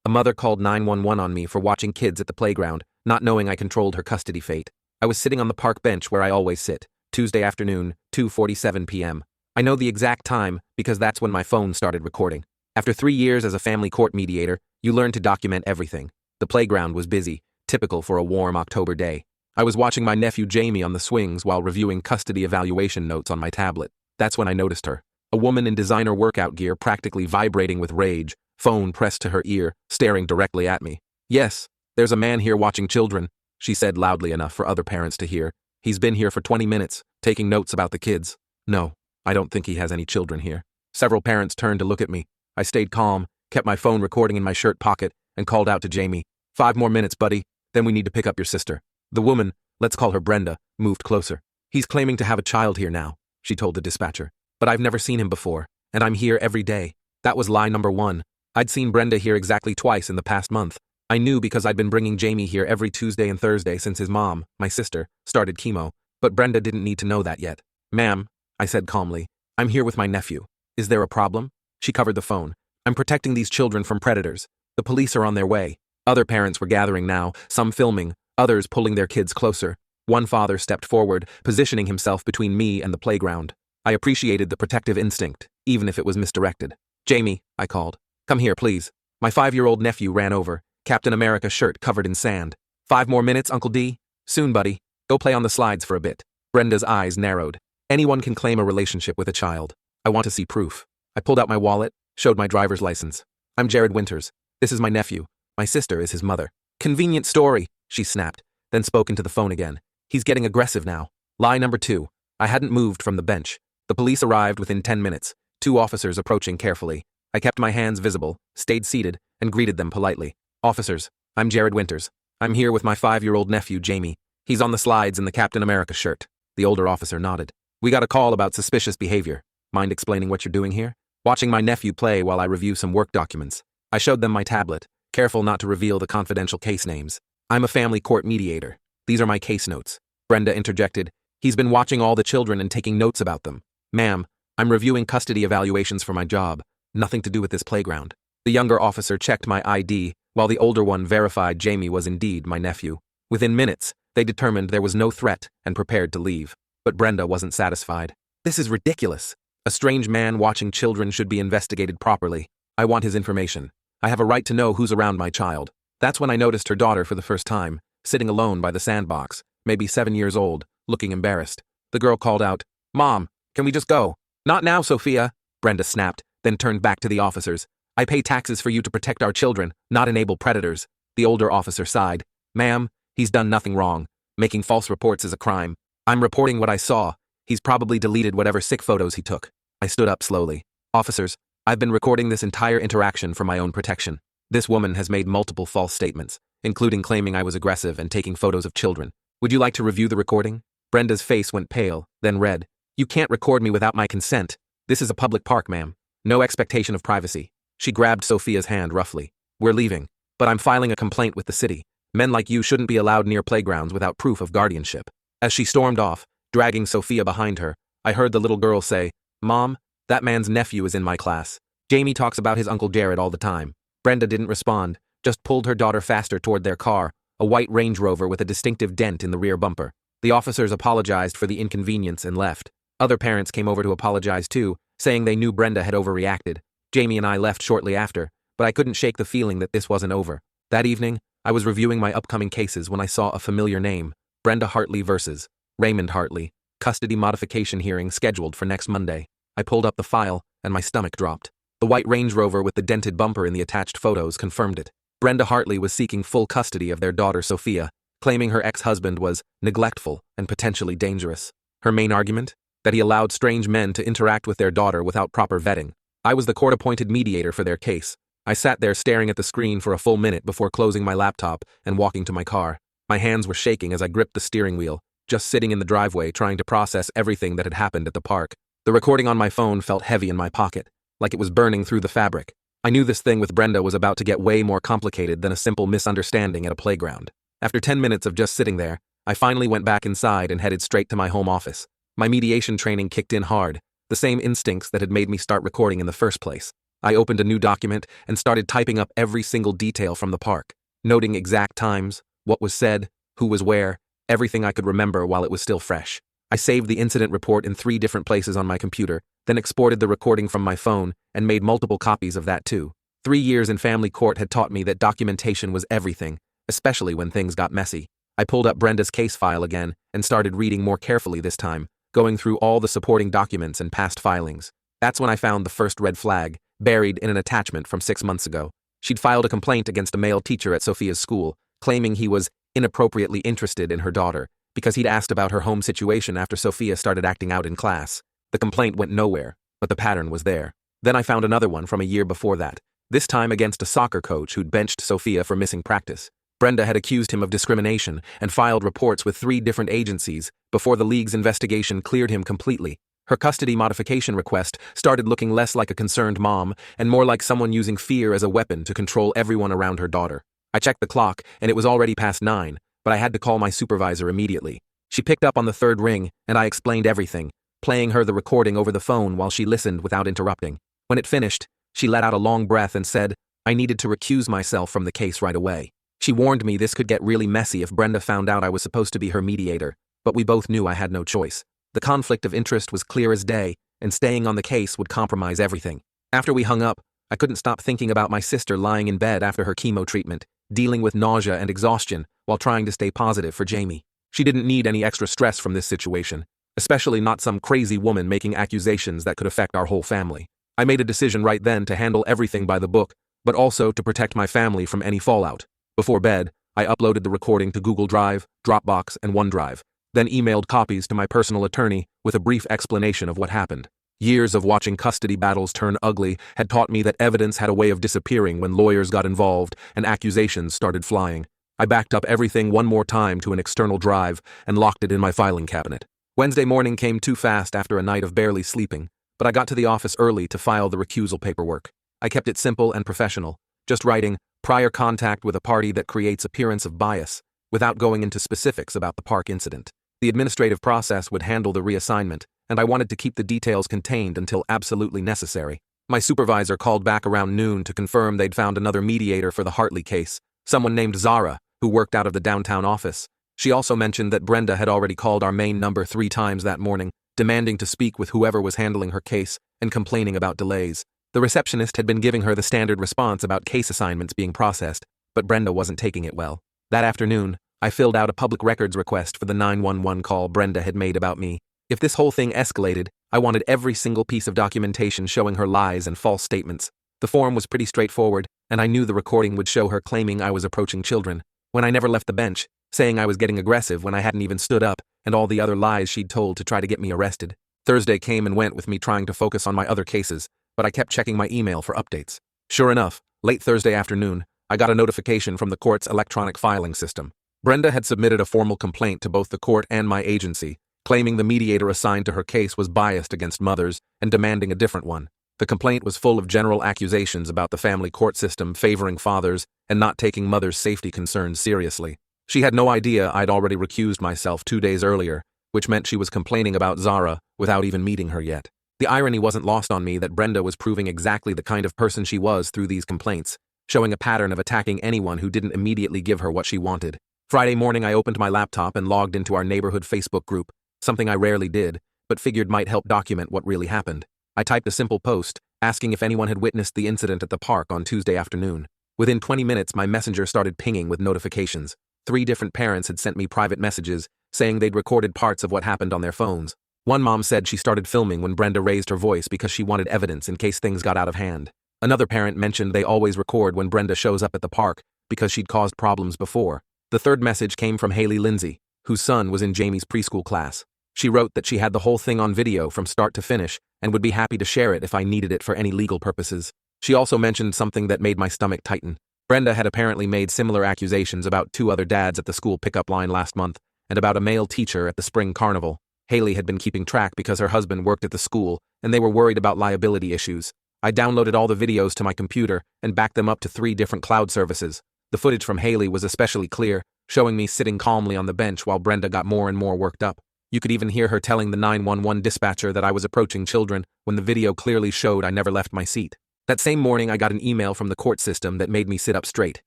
A mother called 911 on me for watching kids at the playground, not knowing I controlled her custody fate. I was sitting on the park bench where I always sit, Tuesday afternoon, 2:47 p.m. I know the exact time because that's when my phone started recording. After 3 years as a family court mediator, you learn to document everything. The playground was busy, typical for a warm October day. I was watching my nephew Jamie on the swings while reviewing custody evaluation notes on my tablet. That's when I noticed her. A woman in designer workout gear practically vibrating with rage, phone pressed to her ear, staring directly at me. "Yes, there's a man here watching children," she said loudly enough for other parents to hear. "He's been here for 20 minutes, taking notes about the kids." "No, I don't think he has any children here." Several parents turned to look at me. I stayed calm, kept my phone recording in my shirt pocket, and called out to Jamie, "5 more minutes, buddy, then we need to pick up your sister." The woman, let's call her Brenda, moved closer. "He's claiming to have a child here now," she told the dispatcher. "But I've never seen him before, and I'm here every day." That was lie number 1. I'd seen Brenda here exactly twice in the past month. I knew because I'd been bringing Jamie here every Tuesday and Thursday since his mom, my sister, started chemo, but Brenda didn't need to know that yet. "Ma'am," I said calmly, "I'm here with my nephew. Is there a problem?" She covered the phone. "I'm protecting these children from predators. The police are on their way." Other parents were gathering now, some filming, others pulling their kids closer. One father stepped forward, positioning himself between me and the playground. I appreciated the protective instinct, even if it was misdirected. "Jamie," I called. "Come here, please." My 5-year-old nephew ran over, Captain America shirt covered in sand. "5 more minutes, Uncle D?" "Soon, buddy. Go play on the slides for a bit." Brenda's eyes narrowed. Anyone can claim a relationship with a child. I want to see proof. I pulled out my wallet, showed my driver's license. "I'm Jared Winters. This is my nephew. My sister is his mother." "Convenient story," she snapped, then spoke into the phone again. "He's getting aggressive now." Lie number 2. I hadn't moved from the bench. The police arrived within 10 minutes, 2 officers approaching carefully. I kept my hands visible, stayed seated, and greeted them politely. "Officers, I'm Jared Winters. I'm here with my 5-year-old nephew, Jamie. He's on the slides in the Captain America shirt." The older officer nodded. "We got a call about suspicious behavior. Mind explaining what you're doing here?" "Watching my nephew play while I review some work documents." I showed them my tablet, careful not to reveal the confidential case names. "I'm a family court mediator. These are my case notes." Brenda interjected. "He's been watching all the children and taking notes about them." "Ma'am, I'm reviewing custody evaluations for my job. Nothing to do with this playground." The younger officer checked my ID, while the older one verified Jamie was indeed my nephew. Within minutes, they determined there was no threat and prepared to leave. But Brenda wasn't satisfied. "This is ridiculous. A strange man watching children should be investigated properly. I want his information. I have a right to know who's around my child." That's when I noticed her daughter for the first time, sitting alone by the sandbox, maybe 7 years old, looking embarrassed. The girl called out, "Mom, can we just go?" "Not now, Sophia," Brenda snapped, then turned back to the officers. "I pay taxes for you to protect our children, not enable predators." The older officer sighed. "Ma'am, he's done nothing wrong. Making false reports is a crime. I'm reporting what I saw. He's probably deleted whatever sick photos he took." I stood up slowly. "Officers, I've been recording this entire interaction for my own protection. This woman has made multiple false statements, including claiming I was aggressive and taking photos of children. Would you like to review the recording?" Brenda's face went pale, then red. "You can't record me without my consent. This is a public park, ma'am. No expectation of privacy." She grabbed Sophia's hand roughly. "We're leaving, but I'm filing a complaint with the city. Men like you shouldn't be allowed near playgrounds without proof of guardianship." As she stormed off, dragging Sophia behind her, I heard the little girl say, "Mom, that man's nephew is in my class. Jamie talks about his Uncle Jared all the time." Brenda didn't respond, just pulled her daughter faster toward their car, a white Range Rover with a distinctive dent in the rear bumper. The officers apologized for the inconvenience and left. Other parents came over to apologize too, saying they knew Brenda had overreacted. Jamie and I left shortly after, but I couldn't shake the feeling that this wasn't over. That evening, I was reviewing my upcoming cases when I saw a familiar name, Brenda Hartley versus Raymond Hartley, custody modification hearing scheduled for next Monday. I pulled up the file, and my stomach dropped. The white Range Rover with the dented bumper in the attached photos confirmed it. Brenda Hartley was seeking full custody of their daughter Sophia, claiming her ex-husband was neglectful and potentially dangerous. Her main argument? That he allowed strange men to interact with their daughter without proper vetting. I was the court-appointed mediator for their case. I sat there staring at the screen for a full minute before closing my laptop and walking to my car. My hands were shaking as I gripped the steering wheel, just sitting in the driveway trying to process everything that had happened at the park. The recording on my phone felt heavy in my pocket, like it was burning through the fabric. I knew this thing with Brenda was about to get way more complicated than a simple misunderstanding at a playground. After 10 minutes of just sitting there, I finally went back inside and headed straight to my home office. My mediation training kicked in hard, the same instincts that had made me start recording in the first place. I opened a new document and started typing up every single detail from the park, noting exact times, what was said, who was where, everything I could remember while it was still fresh. I saved the incident report in 3 different places on my computer, then exported the recording from my phone and made multiple copies of that too. 3 years in family court had taught me that documentation was everything, especially when things got messy. I pulled up Brenda's case file again and started reading more carefully this time, going through all the supporting documents and past filings. That's when I found the first red flag, buried in an attachment from 6 months ago. She'd filed a complaint against a male teacher at Sophia's school, claiming he was inappropriately interested in her daughter because he'd asked about her home situation after Sophia started acting out in class. The complaint went nowhere, but the pattern was there. Then I found another one from a year before that, this time against a soccer coach who'd benched Sophia for missing practice. Brenda had accused him of discrimination and filed reports with 3 different agencies before the league's investigation cleared him completely. Her custody modification request started looking less like a concerned mom and more like someone using fear as a weapon to control everyone around her daughter. I checked the clock and it was already past 9, but I had to call my supervisor immediately. She picked up on the 3rd ring and I explained everything, playing her the recording over the phone while she listened without interrupting. When it finished, she let out a long breath and said, I needed to recuse myself from the case right away. She warned me this could get really messy if Brenda found out I was supposed to be her mediator, but we both knew I had no choice. The conflict of interest was clear as day, and staying on the case would compromise everything. After we hung up, I couldn't stop thinking about my sister lying in bed after her chemo treatment, dealing with nausea and exhaustion while trying to stay positive for Jamie. She didn't need any extra stress from this situation, especially not some crazy woman making accusations that could affect our whole family. I made a decision right then to handle everything by the book, but also to protect my family from any fallout. Before bed, I uploaded the recording to Google Drive, Dropbox, and OneDrive, then emailed copies to my personal attorney with a brief explanation of what happened. Years of watching custody battles turn ugly had taught me that evidence had a way of disappearing when lawyers got involved and accusations started flying. I backed up everything one more time to an external drive and locked it in my filing cabinet. Wednesday morning came too fast after a night of barely sleeping, but I got to the office early to file the recusal paperwork. I kept it simple and professional, just writing, prior contact with a party that creates appearance of bias, without going into specifics about the park incident. The administrative process would handle the reassignment, and I wanted to keep the details contained until absolutely necessary. My supervisor called back around noon to confirm they'd found another mediator for the Hartley case, someone named Zara, who worked out of the downtown office. She also mentioned that Brenda had already called our main number 3 times that morning, demanding to speak with whoever was handling her case and complaining about delays. The receptionist had been giving her the standard response about case assignments being processed, but Brenda wasn't taking it well. That afternoon, I filled out a public records request for the 911 call Brenda had made about me. If this whole thing escalated, I wanted every single piece of documentation showing her lies and false statements. The form was pretty straightforward, and I knew the recording would show her claiming I was approaching children, when I never left the bench, saying I was getting aggressive when I hadn't even stood up, and all the other lies she'd told to try to get me arrested. Thursday came and went with me trying to focus on my other cases, but I kept checking my email for updates. Sure enough, late Thursday afternoon, I got a notification from the court's electronic filing system. Brenda had submitted a formal complaint to both the court and my agency, claiming the mediator assigned to her case was biased against mothers and demanding a different one. The complaint was full of general accusations about the family court system favoring fathers and not taking mothers' safety concerns seriously. She had no idea I'd already recused myself 2 days earlier, which meant she was complaining about Zara without even meeting her yet. The irony wasn't lost on me that Brenda was proving exactly the kind of person she was through these complaints, showing a pattern of attacking anyone who didn't immediately give her what she wanted. Friday morning I opened my laptop and logged into our neighborhood Facebook group, something I rarely did, but figured might help document what really happened. I typed a simple post, asking if anyone had witnessed the incident at the park on Tuesday afternoon. Within 20 minutes my messenger started pinging with notifications. 3 different parents had sent me private messages, saying they'd recorded parts of what happened on their phones. One mom said she started filming when Brenda raised her voice because she wanted evidence in case things got out of hand. Another parent mentioned they always record when Brenda shows up at the park because she'd caused problems before. The 3rd message came from Haley Lindsay, whose son was in Jamie's preschool class. She wrote that she had the whole thing on video from start to finish and would be happy to share it if I needed it for any legal purposes. She also mentioned something that made my stomach tighten. Brenda had apparently made similar accusations about 2 other dads at the school pickup line last month and about a male teacher at the spring carnival. Haley had been keeping track because her husband worked at the school and they were worried about liability issues. I downloaded all the videos to my computer and backed them up to 3 different cloud services. The footage from Haley was especially clear, showing me sitting calmly on the bench while Brenda got more and more worked up. You could even hear her telling the 911 dispatcher that I was approaching children when the video clearly showed I never left my seat. That same morning, I got an email from the court system that made me sit up straight.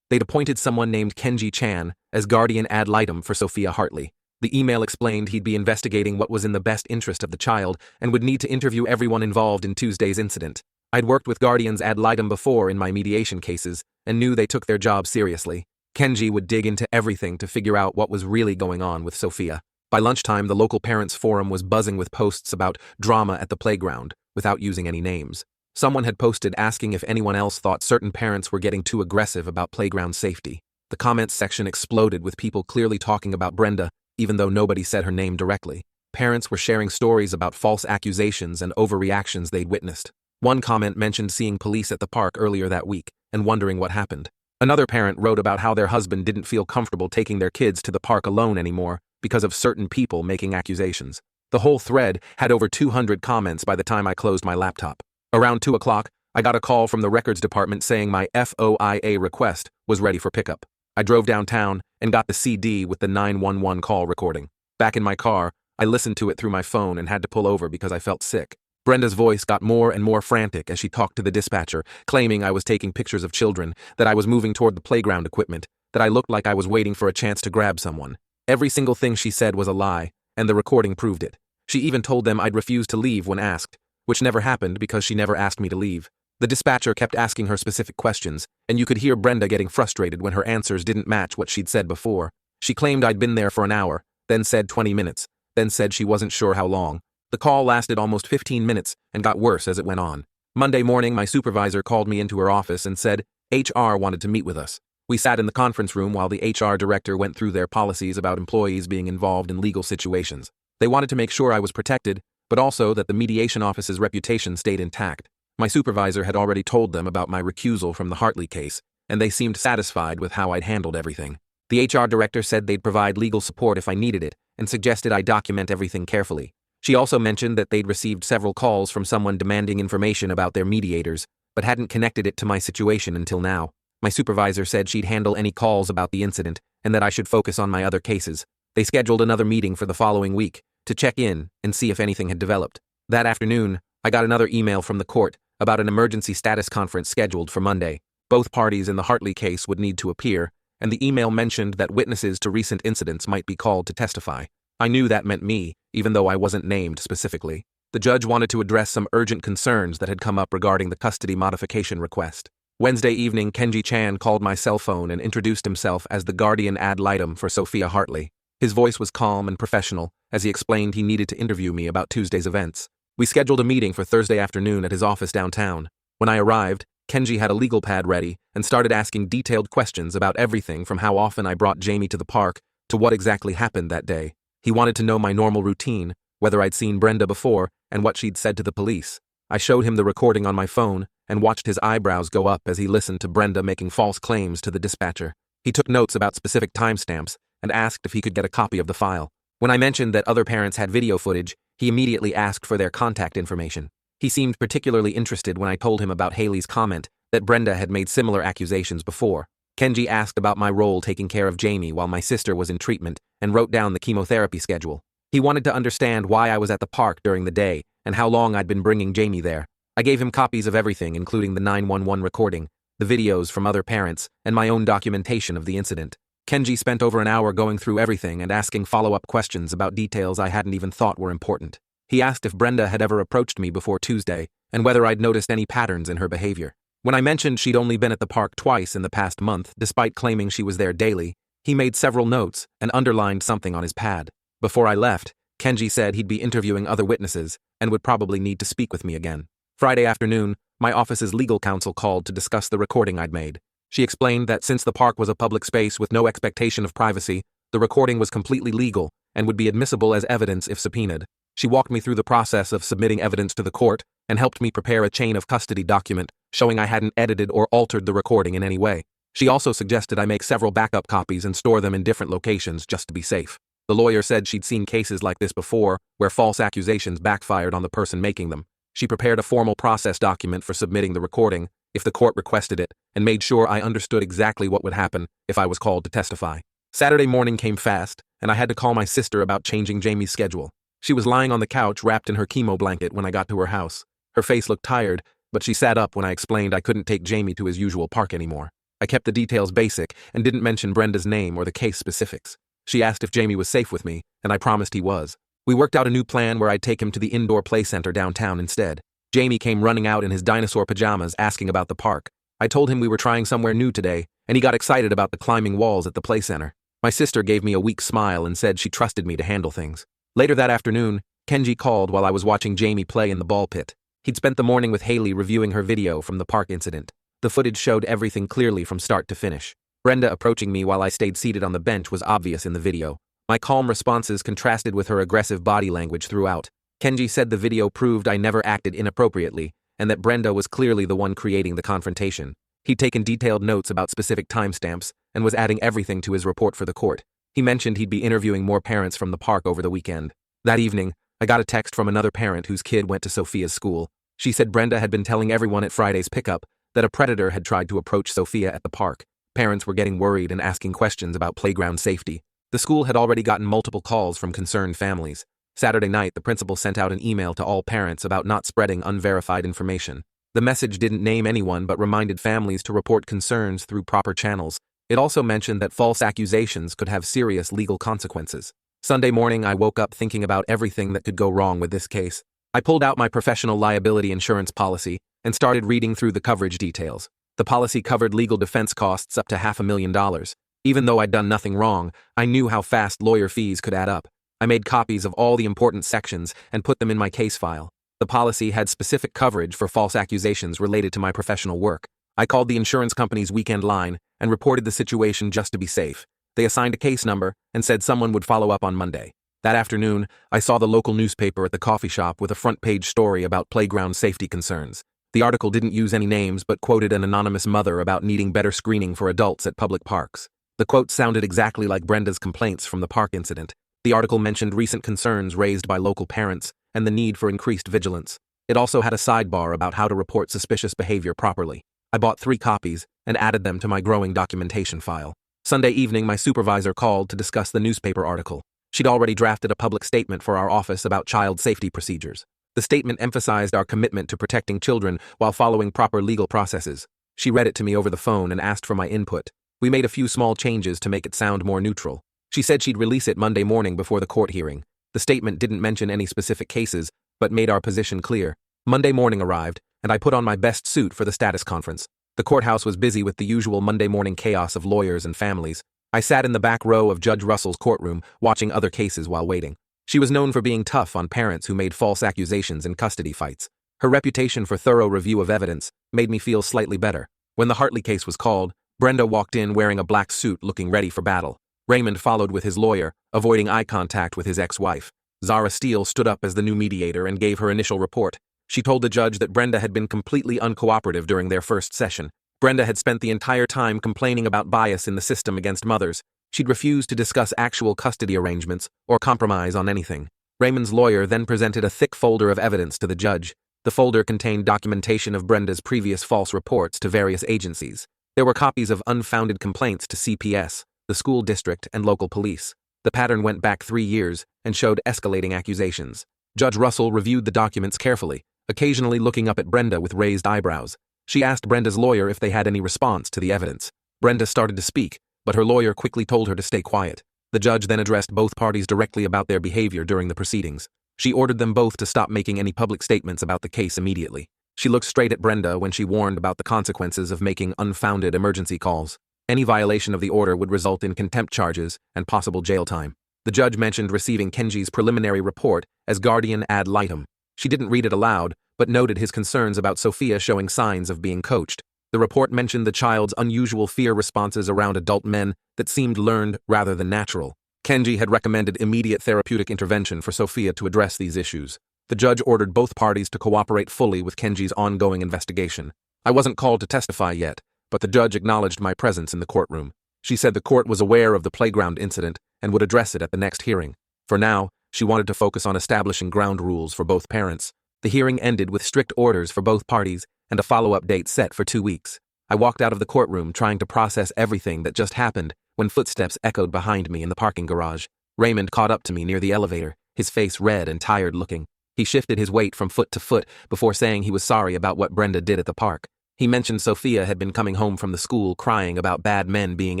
They'd appointed someone named Kenji Chan as guardian ad litem for Sophia Hartley. The email explained he'd be investigating what was in the best interest of the child and would need to interview everyone involved in Tuesday's incident. I'd worked with guardians ad litem before in my mediation cases and knew they took their job seriously. Kenji would dig into everything to figure out what was really going on with Sophia. By lunchtime, the local parents' forum was buzzing with posts about drama at the playground, without using any names. Someone had posted asking if anyone else thought certain parents were getting too aggressive about playground safety. The comments section exploded with people clearly talking about Brenda, even though nobody said her name directly. Parents were sharing stories about false accusations and overreactions they'd witnessed. One comment mentioned seeing police at the park earlier that week and wondering what happened. Another parent wrote about how their husband didn't feel comfortable taking their kids to the park alone anymore because of certain people making accusations. The whole thread had over 200 comments by the time I closed my laptop. Around 2 o'clock, I got a call from the records department saying my FOIA request was ready for pickup. I drove downtown and got the CD with the 911 call recording. Back in my car, I listened to it through my phone and had to pull over because I felt sick. Brenda's voice got more and more frantic as she talked to the dispatcher, claiming I was taking pictures of children, that I was moving toward the playground equipment, that I looked like I was waiting for a chance to grab someone. Every single thing she said was a lie, and the recording proved it. She even told them I'd refuse to leave when asked, which never happened because she never asked me to leave. The dispatcher kept asking her specific questions, and you could hear Brenda getting frustrated when her answers didn't match what she'd said before. She claimed I'd been there for an hour, then said 20 minutes, then said she wasn't sure how long. The call lasted almost 15 minutes and got worse as it went on. Monday morning, my supervisor called me into her office and said HR wanted to meet with us. We sat in the conference room while the HR director went through their policies about employees being involved in legal situations. They wanted to make sure I was protected, but also that the mediation office's reputation stayed intact. My supervisor had already told them about my recusal from the Hartley case, and they seemed satisfied with how I'd handled everything. The HR director said they'd provide legal support if I needed it, and suggested I document everything carefully. She also mentioned that they'd received several calls from someone demanding information about their mediators, but hadn't connected it to my situation until now. My supervisor said she'd handle any calls about the incident, and that I should focus on my other cases. They scheduled another meeting for the following week, to check in and see if anything had developed. That afternoon, I got another email from the court about an emergency status conference scheduled for Monday. Both parties in the Hartley case would need to appear, and the email mentioned that witnesses to recent incidents might be called to testify. I knew that meant me, even though I wasn't named specifically. The judge wanted to address some urgent concerns that had come up regarding the custody modification request. Wednesday evening, Kenji Chan called my cell phone and introduced himself as the guardian ad litem for Sophia Hartley. His voice was calm and professional as he explained he needed to interview me about Tuesday's events. We scheduled a meeting for Thursday afternoon at his office downtown. When I arrived, Kenji had a legal pad ready and started asking detailed questions about everything from how often I brought Jamie to the park to what exactly happened that day. He wanted to know my normal routine, whether I'd seen Brenda before, and what she'd said to the police. I showed him the recording on my phone and watched his eyebrows go up as he listened to Brenda making false claims to the dispatcher. He took notes about specific timestamps and asked if he could get a copy of the file. When I mentioned that other parents had video footage, he immediately asked for their contact information. He seemed particularly interested when I told him about Haley's comment that Brenda had made similar accusations before. Kenji asked about my role taking care of Jamie while my sister was in treatment and wrote down the chemotherapy schedule. He wanted to understand why I was at the park during the day and how long I'd been bringing Jamie there. I gave him copies of everything, including the 911 recording, the videos from other parents, and my own documentation of the incident. Kenji spent over an hour going through everything and asking follow-up questions about details I hadn't even thought were important. He asked if Brenda had ever approached me before Tuesday and whether I'd noticed any patterns in her behavior. When I mentioned she'd only been at the park twice in the past month, despite claiming she was there daily, he made several notes and underlined something on his pad. Before I left, Kenji said he'd be interviewing other witnesses and would probably need to speak with me again. Friday afternoon, my office's legal counsel called to discuss the recording I'd made. She explained that since the park was a public space with no expectation of privacy, the recording was completely legal and would be admissible as evidence if subpoenaed. She walked me through the process of submitting evidence to the court and helped me prepare a chain of custody document showing I hadn't edited or altered the recording in any way. She also suggested I make several backup copies and store them in different locations just to be safe. The lawyer said she'd seen cases like this before where false accusations backfired on the person making them. She prepared a formal process document for submitting the recording if the court requested it and made sure I understood exactly what would happen if I was called to testify. Saturday morning came fast, and I had to call my sister about changing Jamie's schedule. She was lying on the couch wrapped in her chemo blanket when I got to her house. Her face looked tired, but she sat up when I explained I couldn't take Jamie to his usual park anymore. I kept the details basic and didn't mention Brenda's name or the case specifics. She asked if Jamie was safe with me, and I promised he was. We worked out a new plan where I'd take him to the indoor play center downtown instead. Jamie came running out in his dinosaur pajamas asking about the park. I told him we were trying somewhere new today, and he got excited about the climbing walls at the play center. My sister gave me a weak smile and said she trusted me to handle things. Later that afternoon, Kenji called while I was watching Jamie play in the ball pit. He'd spent the morning with Haley reviewing her video from the park incident. The footage showed everything clearly from start to finish. Brenda approaching me while I stayed seated on the bench was obvious in the video. My calm responses contrasted with her aggressive body language throughout. Kenji said the video proved I never acted inappropriately, and that Brenda was clearly the one creating the confrontation. He'd taken detailed notes about specific timestamps and was adding everything to his report for the court. He mentioned he'd be interviewing more parents from the park over the weekend. That evening, I got a text from another parent whose kid went to Sophia's school. She said Brenda had been telling everyone at Friday's pickup that a predator had tried to approach Sophia at the park. Parents were getting worried and asking questions about playground safety. The school had already gotten multiple calls from concerned families. Saturday night, the principal sent out an email to all parents about not spreading unverified information. The message didn't name anyone but reminded families to report concerns through proper channels. It also mentioned that false accusations could have serious legal consequences. Sunday morning, I woke up thinking about everything that could go wrong with this case. I pulled out my professional liability insurance policy and started reading through the coverage details. The policy covered legal defense costs up to $500,000. Even though I'd done nothing wrong, I knew how fast lawyer fees could add up. I made copies of all the important sections and put them in my case file. The policy had specific coverage for false accusations related to my professional work. I called the insurance company's weekend line and reported the situation just to be safe. They assigned a case number and said someone would follow up on Monday. That afternoon, I saw the local newspaper at the coffee shop with a front-page story about playground safety concerns. The article didn't use any names but quoted an anonymous mother about needing better screening for adults at public parks. The quote sounded exactly like Brenda's complaints from the park incident. The article mentioned recent concerns raised by local parents and the need for increased vigilance. It also had a sidebar about how to report suspicious behavior properly. I bought 3 copies and added them to my growing documentation file. Sunday evening, my supervisor called to discuss the newspaper article. She'd already drafted a public statement for our office about child safety procedures. The statement emphasized our commitment to protecting children while following proper legal processes. She read it to me over the phone and asked for my input. We made a few small changes to make it sound more neutral. She said she'd release it Monday morning before the court hearing. The statement didn't mention any specific cases, but made our position clear. Monday morning arrived, and I put on my best suit for the status conference. The courthouse was busy with the usual Monday morning chaos of lawyers and families. I sat in the back row of Judge Russell's courtroom, watching other cases while waiting. She was known for being tough on parents who made false accusations in custody fights. Her reputation for thorough review of evidence made me feel slightly better. When the Hartley case was called, Brenda walked in wearing a black suit looking ready for battle. Raymond followed with his lawyer, avoiding eye contact with his ex-wife. Zara Steele stood up as the new mediator and gave her initial report. She told the judge that Brenda had been completely uncooperative during their first session. Brenda had spent the entire time complaining about bias in the system against mothers. She'd refused to discuss actual custody arrangements or compromise on anything. Raymond's lawyer then presented a thick folder of evidence to the judge. The folder contained documentation of Brenda's previous false reports to various agencies. There were copies of unfounded complaints to CPS, the school district, and local police. The pattern went back 3 years and showed escalating accusations. Judge Russell reviewed the documents carefully, occasionally looking up at Brenda with raised eyebrows. She asked Brenda's lawyer if they had any response to the evidence. Brenda started to speak, but her lawyer quickly told her to stay quiet. The judge then addressed both parties directly about their behavior during the proceedings. She ordered them both to stop making any public statements about the case immediately. She looked straight at Brenda when she warned about the consequences of making unfounded emergency calls. Any violation of the order would result in contempt charges and possible jail time. The judge mentioned receiving Kenji's preliminary report as guardian ad litem. She didn't read it aloud, but noted his concerns about Sophia showing signs of being coached. The report mentioned the child's unusual fear responses around adult men that seemed learned rather than natural. Kenji had recommended immediate therapeutic intervention for Sophia to address these issues. The judge ordered both parties to cooperate fully with Kenji's ongoing investigation. I wasn't called to testify yet, but the judge acknowledged my presence in the courtroom. She said the court was aware of the playground incident and would address it at the next hearing. For now, she wanted to focus on establishing ground rules for both parents. The hearing ended with strict orders for both parties and a follow-up date set for 2 weeks. I walked out of the courtroom trying to process everything that just happened when footsteps echoed behind me in the parking garage. Raymond caught up to me near the elevator, his face red and tired looking. He shifted his weight from foot to foot before saying he was sorry about what Brenda did at the park. He mentioned Sophia had been coming home from the school crying about bad men being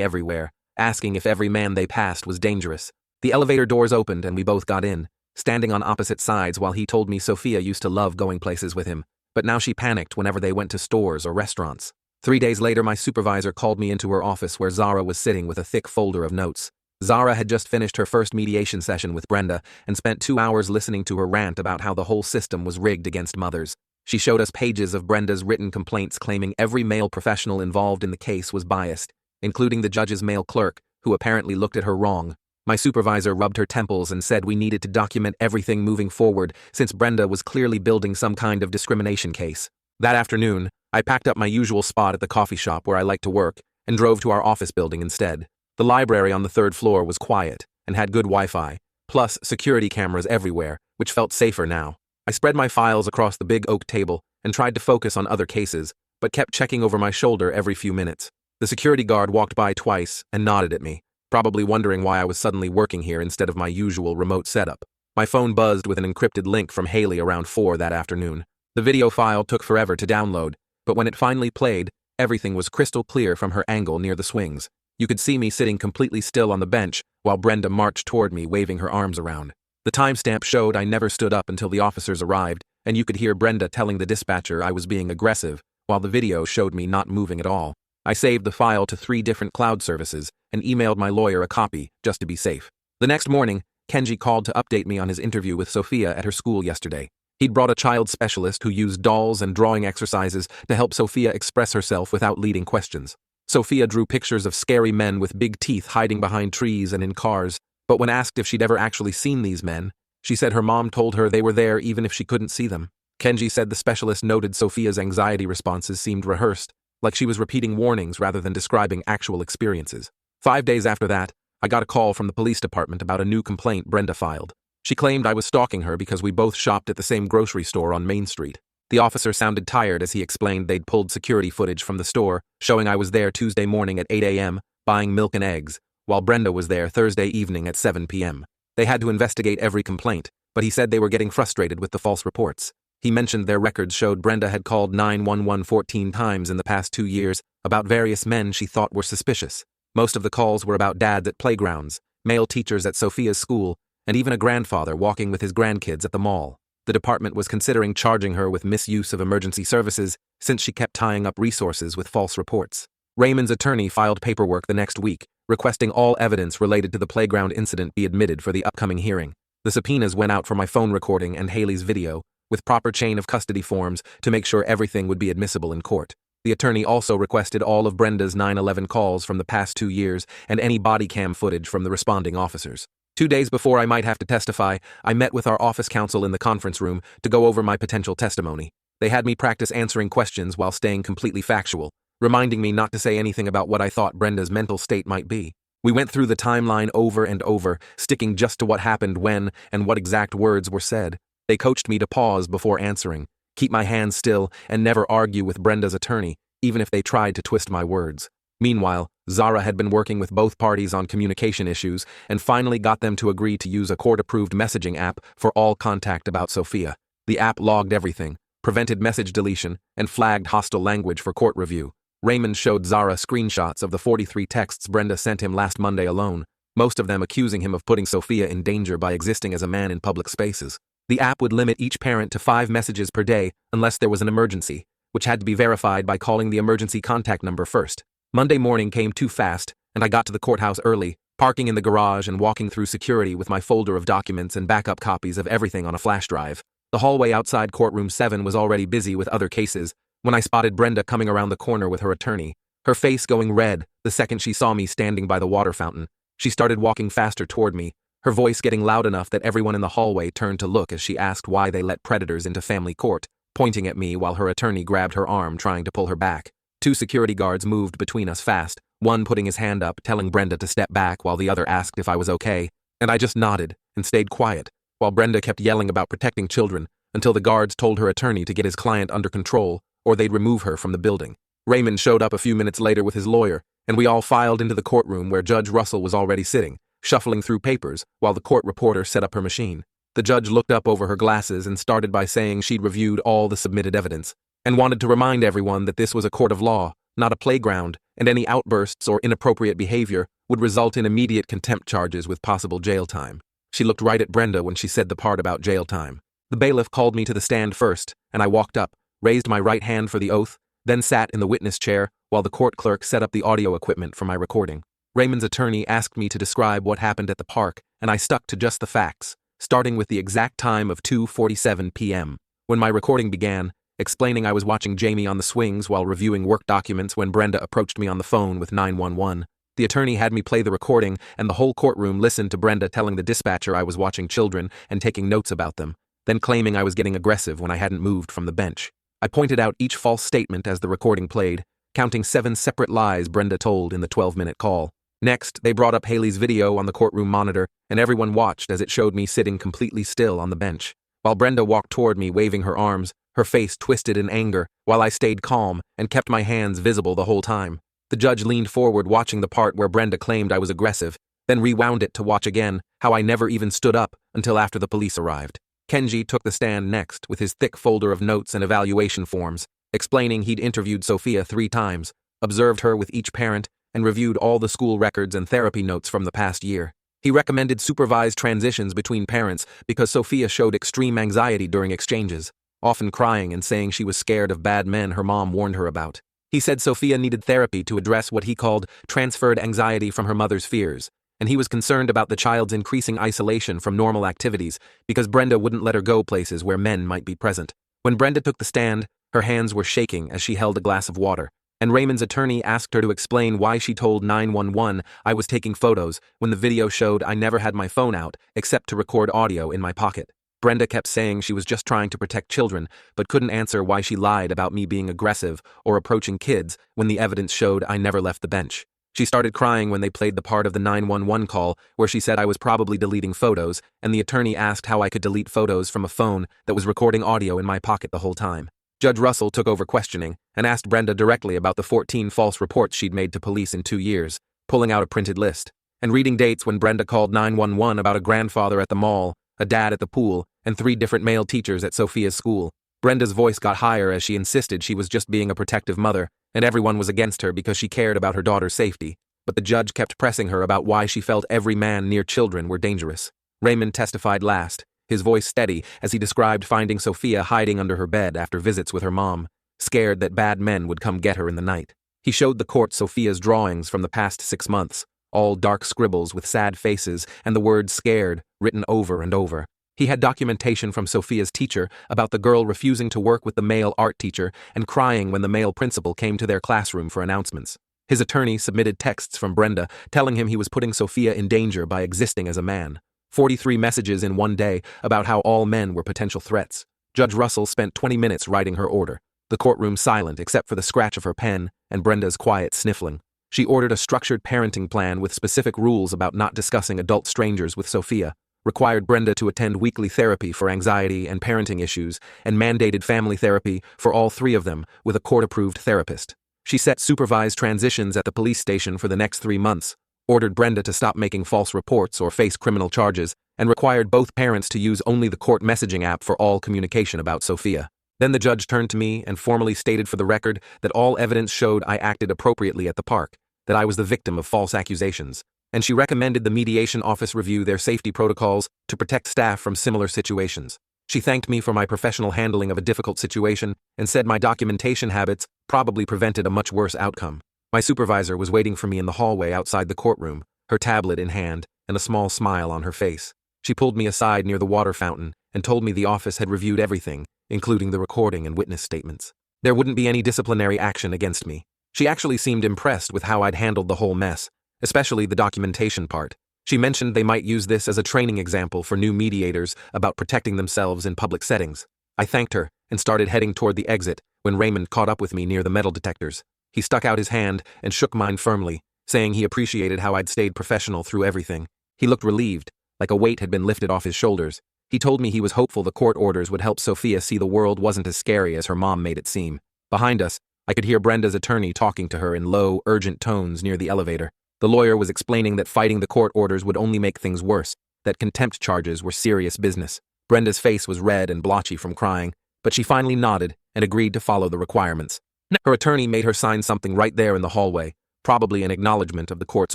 everywhere, asking if every man they passed was dangerous. The elevator doors opened and we both got in, standing on opposite sides while he told me Sophia used to love going places with him, but now she panicked whenever they went to stores or restaurants. 3 days later, my supervisor called me into her office where Zara was sitting with a thick folder of notes. Zara had just finished her first mediation session with Brenda and spent 2 hours listening to her rant about how the whole system was rigged against mothers. She showed us pages of Brenda's written complaints claiming every male professional involved in the case was biased, including the judge's male clerk, who apparently looked at her wrong. My supervisor rubbed her temples and said we needed to document everything moving forward since Brenda was clearly building some kind of discrimination case. That afternoon, I packed up my usual spot at the coffee shop where I like to work and drove to our office building instead. The library on the 3rd floor was quiet and had good Wi-Fi, plus security cameras everywhere, which felt safer now. I spread my files across the big oak table and tried to focus on other cases, but kept checking over my shoulder every few minutes. The security guard walked by twice and nodded at me, probably wondering why I was suddenly working here instead of my usual remote setup. My phone buzzed with an encrypted link from Haley around 4 that afternoon. The video file took forever to download, but when it finally played, everything was crystal clear from her angle near the swings. You could see me sitting completely still on the bench while Brenda marched toward me waving her arms around. The timestamp showed I never stood up until the officers arrived, and you could hear Brenda telling the dispatcher I was being aggressive, while the video showed me not moving at all. I saved the file to 3 different cloud services and emailed my lawyer a copy, just to be safe. The next morning, Kenji called to update me on his interview with Sophia at her school yesterday. He'd brought a child specialist who used dolls and drawing exercises to help Sophia express herself without leading questions. Sophia drew pictures of scary men with big teeth hiding behind trees and in cars, but when asked if she'd ever actually seen these men, she said her mom told her they were there even if she couldn't see them. Kenji said the specialist noted Sophia's anxiety responses seemed rehearsed, like she was repeating warnings rather than describing actual experiences. 5 days after that, I got a call from the police department about a new complaint Brenda filed. She claimed I was stalking her because we both shopped at the same grocery store on Main Street. The officer sounded tired as he explained they'd pulled security footage from the store, showing I was there Tuesday morning at 8 a.m., buying milk and eggs, while Brenda was there Thursday evening at 7 p.m. They had to investigate every complaint, but he said they were getting frustrated with the false reports. He mentioned their records showed Brenda had called 911 14 times in the past 2 years about various men she thought were suspicious. Most of the calls were about dads at playgrounds, male teachers at Sophia's school, and even a grandfather walking with his grandkids at the mall. The department was considering charging her with misuse of emergency services since she kept tying up resources with false reports. Raymond's attorney filed paperwork the next week, requesting all evidence related to the playground incident be admitted for the upcoming hearing. The subpoenas went out for my phone recording and Haley's video, with proper chain of custody forms to make sure everything would be admissible in court. The attorney also requested all of Brenda's 911 calls from the past 2 years and any body cam footage from the responding officers. 2 days before I might have to testify, I met with our office counsel in the conference room to go over my potential testimony. They had me practice answering questions while staying completely factual, reminding me not to say anything about what I thought Brenda's mental state might be. We went through the timeline over and over, sticking just to what happened when and what exact words were said. They coached me to pause before answering, keep my hands still, and never argue with Brenda's attorney, even if they tried to twist my words. Meanwhile, Zara had been working with both parties on communication issues and finally got them to agree to use a court-approved messaging app for all contact about Sophia. The app logged everything, prevented message deletion, and flagged hostile language for court review. Raymond showed Zara screenshots of the 43 texts Brenda sent him last Monday alone, most of them accusing him of putting Sophia in danger by existing as a man in public spaces. The app would limit each parent to 5 messages per day unless there was an emergency, which had to be verified by calling the emergency contact number first. Monday morning came too fast, and I got to the courthouse early, parking in the garage and walking through security with my folder of documents and backup copies of everything on a flash drive. The hallway outside courtroom 7 was already busy with other cases when I spotted Brenda coming around the corner with her attorney, her face going red the second she saw me standing by the water fountain. She started walking faster toward me, her voice getting loud enough that everyone in the hallway turned to look as she asked why they let predators into family court, pointing at me while her attorney grabbed her arm trying to pull her back. 2 security guards moved between us fast, one putting his hand up, telling Brenda to step back while the other asked if I was okay, and I just nodded and stayed quiet, while Brenda kept yelling about protecting children until the guards told her attorney to get his client under control or they'd remove her from the building. Raymond showed up a few minutes later with his lawyer, and we all filed into the courtroom where Judge Russell was already sitting, shuffling through papers while the court reporter set up her machine. The judge looked up over her glasses and started by saying she'd reviewed all the submitted evidence and wanted to remind everyone that this was a court of law, not a playground, and any outbursts or inappropriate behavior would result in immediate contempt charges with possible jail time. She looked right at Brenda when she said the part about jail time. The bailiff called me to the stand first, and I walked up, raised my right hand for the oath, then sat in the witness chair while the court clerk set up the audio equipment for my recording. Raymond's attorney asked me to describe what happened at the park, and I stuck to just the facts, starting with the exact time of 2:47 p.m. When my recording began, explaining I was watching Jamie on the swings while reviewing work documents when Brenda approached me on the phone with 911. The attorney had me play the recording, and the whole courtroom listened to Brenda telling the dispatcher I was watching children and taking notes about them, then claiming I was getting aggressive when I hadn't moved from the bench. I pointed out each false statement as the recording played, counting 7 separate lies Brenda told in the 12-minute call. Next, they brought up Haley's video on the courtroom monitor, and everyone watched as it showed me sitting completely still on the bench, while Brenda walked toward me waving her arms, her face twisted in anger, while I stayed calm and kept my hands visible the whole time. The judge leaned forward watching the part where Brenda claimed I was aggressive, then rewound it to watch again how I never even stood up until after the police arrived. Kenji took the stand next with his thick folder of notes and evaluation forms, explaining he'd interviewed Sophia 3 times, observed her with each parent, and reviewed all the school records and therapy notes from the past year. He recommended supervised transitions between parents because Sophia showed extreme anxiety during exchanges, often crying and saying she was scared of bad men her mom warned her about. He said Sophia needed therapy to address what he called transferred anxiety from her mother's fears, and he was concerned about the child's increasing isolation from normal activities because Brenda wouldn't let her go places where men might be present. When Brenda took the stand, her hands were shaking as she held a glass of water, and Raymond's attorney asked her to explain why she told 911 I was taking photos when the video showed I never had my phone out except to record audio in my pocket. Brenda kept saying she was just trying to protect children, but couldn't answer why she lied about me being aggressive or approaching kids when the evidence showed I never left the bench. She started crying when they played the part of the 911 call where she said I was probably deleting photos, and the attorney asked how I could delete photos from a phone that was recording audio in my pocket the whole time. Judge Russell took over questioning and asked Brenda directly about the 14 false reports she'd made to police in 2 years, pulling out a printed list, and reading dates when Brenda called 911 about a grandfather at the mall, a dad at the pool, and 3 different male teachers at Sophia's school. Brenda's voice got higher as she insisted she was just being a protective mother, and everyone was against her because she cared about her daughter's safety. But the judge kept pressing her about why she felt every man near children were dangerous. Raymond testified last, his voice steady as he described finding Sophia hiding under her bed after visits with her mom, scared that bad men would come get her in the night. He showed the court Sophia's drawings from the past 6 months, all dark scribbles with sad faces and the word scared written over and over. He had documentation from Sophia's teacher about the girl refusing to work with the male art teacher and crying when the male principal came to their classroom for announcements. His attorney submitted texts from Brenda telling him he was putting Sophia in danger by existing as a man. 43 messages in one day about how all men were potential threats. Judge Russell spent 20 minutes writing her order, the courtroom silent except for the scratch of her pen and Brenda's quiet sniffling. She ordered a structured parenting plan with specific rules about not discussing adult strangers with Sophia, required Brenda to attend weekly therapy for anxiety and parenting issues, and mandated family therapy for all 3 of them with a court-approved therapist. She set supervised transitions at the police station for the next 3 months, ordered Brenda to stop making false reports or face criminal charges, and required both parents to use only the court messaging app for all communication about Sophia. Then the judge turned to me and formally stated for the record that all evidence showed I acted appropriately at the park, that I was the victim of false accusations, and she recommended the mediation office review their safety protocols to protect staff from similar situations. She thanked me for my professional handling of a difficult situation and said my documentation habits probably prevented a much worse outcome. My supervisor was waiting for me in the hallway outside the courtroom, her tablet in hand and a small smile on her face. She pulled me aside near the water fountain and told me the office had reviewed everything, including the recording and witness statements. There wouldn't be any disciplinary action against me. She actually seemed impressed with how I'd handled the whole mess, especially the documentation part. She mentioned they might use this as a training example for new mediators about protecting themselves in public settings. I thanked her and started heading toward the exit when Raymond caught up with me near the metal detectors. He stuck out his hand and shook mine firmly, saying he appreciated how I'd stayed professional through everything. He looked relieved, like a weight had been lifted off his shoulders. He told me he was hopeful the court orders would help Sophia see the world wasn't as scary as her mom made it seem. Behind us, I could hear Brenda's attorney talking to her in low, urgent tones near the elevator. The lawyer was explaining that fighting the court orders would only make things worse, that contempt charges were serious business. Brenda's face was red and blotchy from crying, but she finally nodded and agreed to follow the requirements. Her attorney made her sign something right there in the hallway, probably an acknowledgement of the court's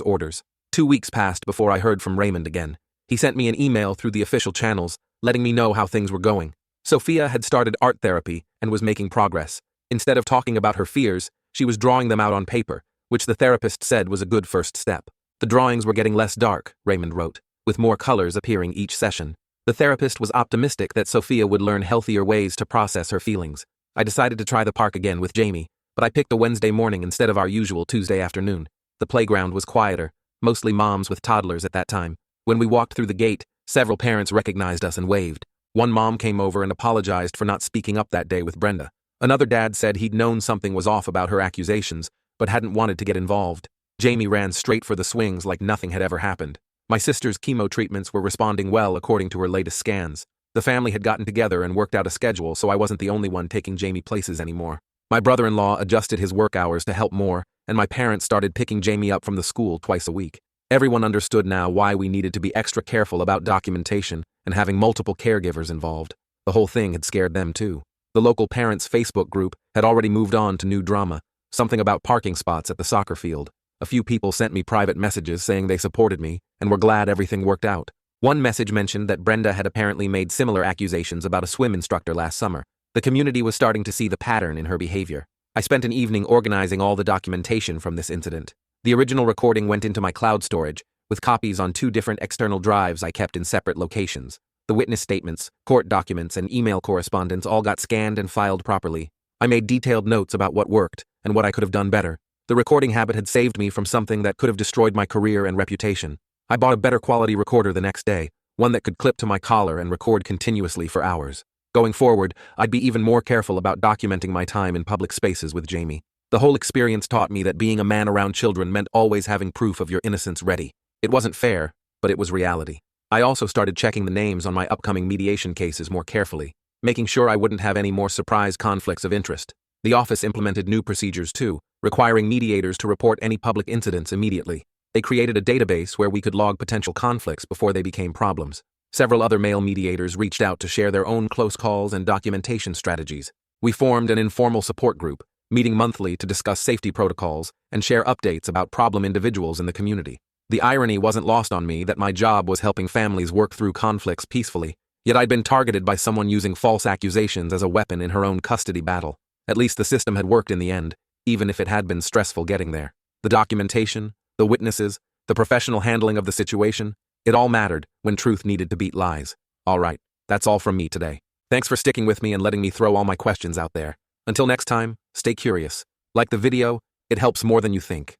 orders. 2 weeks passed before I heard from Raymond again. He sent me an email through the official channels, letting me know how things were going. Sophia had started art therapy and was making progress. Instead of talking about her fears, she was drawing them out on paper, which the therapist said was a good first step. The drawings were getting less dark, Raymond wrote, with more colors appearing each session. The therapist was optimistic that Sophia would learn healthier ways to process her feelings. I decided to try the park again with Jamie, but I picked a Wednesday morning instead of our usual Tuesday afternoon. The playground was quieter, mostly moms with toddlers at that time. When we walked through the gate, several parents recognized us and waved. One mom came over and apologized for not speaking up that day with Brenda. Another dad said he'd known something was off about her accusations, but hadn't wanted to get involved. Jamie ran straight for the swings like nothing had ever happened. My sister's chemo treatments were responding well according to her latest scans. The family had gotten together and worked out a schedule, so I wasn't the only one taking Jamie places anymore. My brother-in-law adjusted his work hours to help more, and my parents started picking Jamie up from the school twice a week. Everyone understood now why we needed to be extra careful about documentation and having multiple caregivers involved. The whole thing had scared them too. The local parents' Facebook group had already moved on to new drama, something about parking spots at the soccer field. A few people sent me private messages saying they supported me and were glad everything worked out. One message mentioned that Brenda had apparently made similar accusations about a swim instructor last summer. The community was starting to see the pattern in her behavior. I spent an evening organizing all the documentation from this incident. The original recording went into my cloud storage, with copies on 2 different external drives I kept in separate locations. The witness statements, court documents, and email correspondence all got scanned and filed properly. I made detailed notes about what worked and what I could have done better. The recording habit had saved me from something that could have destroyed my career and reputation. I bought a better quality recorder the next day, one that could clip to my collar and record continuously for hours. Going forward, I'd be even more careful about documenting my time in public spaces with Jamie. The whole experience taught me that being a man around children meant always having proof of your innocence ready. It wasn't fair, but it was reality. I also started checking the names on my upcoming mediation cases more carefully, making sure I wouldn't have any more surprise conflicts of interest. The office implemented new procedures too, requiring mediators to report any public incidents immediately. They created a database where we could log potential conflicts before they became problems. Several other male mediators reached out to share their own close calls and documentation strategies. We formed an informal support group, meeting monthly to discuss safety protocols and share updates about problem individuals in the community. The irony wasn't lost on me that my job was helping families work through conflicts peacefully, yet I'd been targeted by someone using false accusations as a weapon in her own custody battle. At least the system had worked in the end, even if it had been stressful getting there. The documentation, the witnesses, the professional handling of the situation, it all mattered when truth needed to beat lies. All right, that's all from me today. Thanks for sticking with me and letting me throw all my questions out there. Until next time, stay curious. Like the video, it helps more than you think.